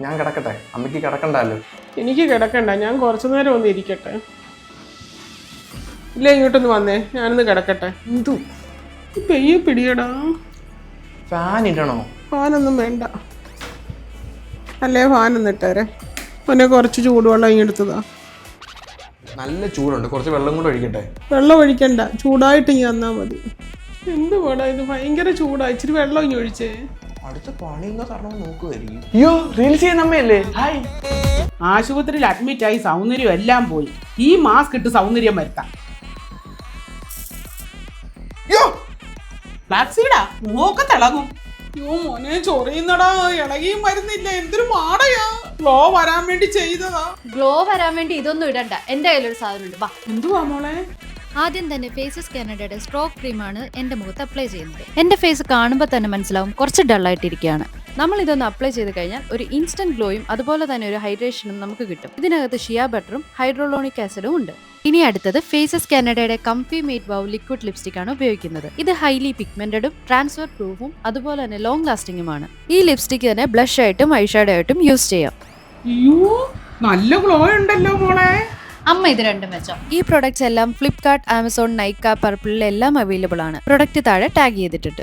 ഞാൻ കിടക്കട്ടെ? അമ്മയ്ക്ക് കിടക്കണ്ടല്ലോ. എനിക്ക് കിടക്കണ്ട, ഞാൻ കുറച്ചു നേരം ഒന്ന് ഇരിക്കട്ടെ. ഇല്ല, ഇങ്ങോട്ടൊന്ന് വന്നേ, ഞാനൊന്ന് കിടക്കട്ടെ. എന്തു പെയ്യെ പിടിയടാ. ഫാൻ ഇടണോ? ഫാനൊന്നും വേണ്ട. അല്ലേ ഫാനൊന്നും ഇട്ടേരെ. പിന്നെ കുറച്ച് ചൂടുവെള്ളം ഇങ്ങെടുത്തതാ. നല്ല ചൂടുണ്ട്, കുറച്ച് വെള്ളം കൂടെ ഒഴിക്കട്ടെ? വെള്ളം ഒഴിക്കണ്ട, ചൂടായിട്ട് ഇനി തന്നാ മതി. എന്ത് വേടാ ഇത്, ഭയങ്കര ചൂടാ. ഇച്ചിരി വെള്ളം ഇനി ഒഴിച്ചേ. അടുത്ത പണിയൊക്കെ തരണം നോക്കുമായിരിക്കും. അയ്യോ, റീൽസ് ചെയ്യുന്ന അമ്മയല്ലേ? ഹായ്. ആശുപത്രിയിൽ അഡ്മിറ്റായി സൗന്ദര്യം എല്ലാം പോയി. ഈ മാസ്ക് ഇട്ട് സൗന്ദര്യം വരുത്താം. ഫ്ലാക്സീഡാ, മുഖമൊക്കെ തിളങ്ങും. അയ്യോ മോനെ, ചൊറിയുന്നടാ, ഇളകിയും വരുന്നില്ല. എന്തൊരു മാടയാ. ഗ്ലോ വരാൻ വേണ്ടി ചെയ്തതാ. ഗ്ലോ വരാൻ വേണ്ടി ഇതൊന്നും ഇടണ്ട, എന്റെ കയ്യിലൊരു സാധനം ഉണ്ട്. വാ. എന്തുവാ മോളെ? ആദ്യം തന്നെ ഫേസസ് കാനഡയുടെ സ്ട്രോക്ക് ക്രീമാണ് എന്റെ മുഖത്ത് അപ്ലൈ ചെയ്യുന്നത്. എന്റെ ഫേസ് കാണുമ്പോൾ തന്നെ മനസ്സിലാവും കുറച്ച് ഡള്ളായിട്ടിരിക്കുകയാണ്. നമ്മൾ ഇതൊന്ന് അപ്ലൈ ചെയ്ത് കഴിഞ്ഞാൽ ഒരു ഇൻസ്റ്റന്റ് ഗ്ലോയും അതുപോലെ തന്നെ ഒരു ഹൈഡ്രേഷനും നമുക്ക് കിട്ടും. ഇതിനകത്ത് ഷിയ ബട്ടറും ഹൈഡ്രോലോണിക് ആസിഡും ഉണ്ട്. ഇനി അടുത്തത് ഫേസസ് കാനഡയുടെ comfy mate wow liquid lipstick ആണ് ഉപയോഗിക്കുന്നത്. ഇത് ഹൈലി പിഗ്മെന്റഡും ട്രാൻസ്ഫർ പ്രൂഫും അതുപോലെ തന്നെ ലോങ് ലാസ്റ്റിംഗുമാണ്. ഈ ലിപ്സ്റ്റിക് തന്നെ ബ്ലഷ് ആയിട്ടും ഐഷാഡോ ആയിട്ടും യൂസ് ചെയ്യാം. അയ്യോ, നല്ല ഗ്ലോ ഉണ്ടല്ലോ മോളെ. അമ്മ ഇത് രണ്ടും വെച്ചോ. ഈ പ്രൊഡക്ട്സ് എല്ലാം ഫ്ലിപ്കാർട്ട്, ആമസോൺ, നൈക്ക, പർപ്പിളിൽ എല്ലാം അവൈലബിൾ ആണ്. പ്രൊഡക്റ്റ് താഴെ ടാഗ് ചെയ്തിട്ടുണ്ട്.